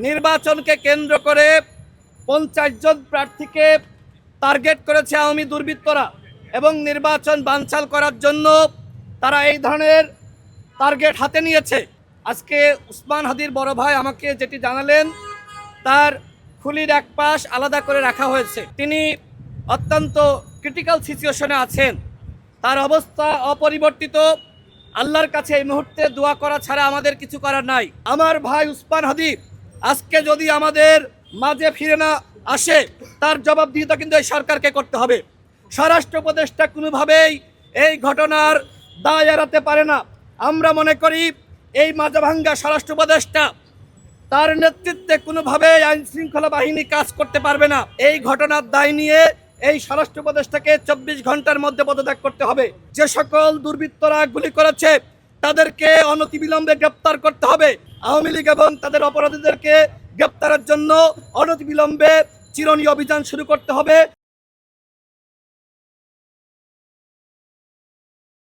নির্বাচনকে কেন্দ্র করে 50 জন প্রার্থীকে টার্গেট করেছে আওয়ামী দুর্বৃত্তরা এবং নির্বাচন বানচাল করার জন্য তারা এই ধরনের টার্গেট হাতে নিয়েছে। আজকে উসমান হাদির বড় ভাই আমাকে যেটি জানালেন, তার খুলির এক পাশ আলাদা করে রাখা হয়েছে। তিনি অত্যন্ত ক্রিটিক্যাল সিচুয়েশনে আছেন, তার অবস্থা অপরিবর্তিত। আল্লাহর কাছে এই মুহূর্তে দোয়া করা ছাড়া আমাদের কিছু করার নাই। আমার ভাই উসমান হাদি আজকে যদি আমাদের মাঝে ফিরে না আসে, তার জবাবদিহিতা কিন্তু এই সরকারকে করতে হবে। স্বরাষ্ট্র উপদেষ্টা কোনোভাবেই এই ঘটনার দায় এড়াতে পারে না। আমরা মনে করি এই মাঝাভাঙ্গা স্বরাষ্ট্র উপদেষ্টা, তার নেতৃত্বে কোনোভাবেই আইন শৃঙ্খলা বাহিনী কাজ করতে পারবে না। এই ঘটনার দায় নিয়ে এই স্বরাষ্ট্র উপদেষ্টাকে 24 ঘন্টার মধ্যে পদত্যাগ করতে হবে। যে সকল দুর্বৃত্তরা গুলি করেছে তাদেরকে অনতিবিলম্বে গ্রেপ্তার করতে হবে। আওয়ামী লীগ এবং তাদের অপরাধীদেরকে গ্রেপ্তারের জন্য অনতিবিলম্বে চিরুনি অভিযান শুরু করতে হবে।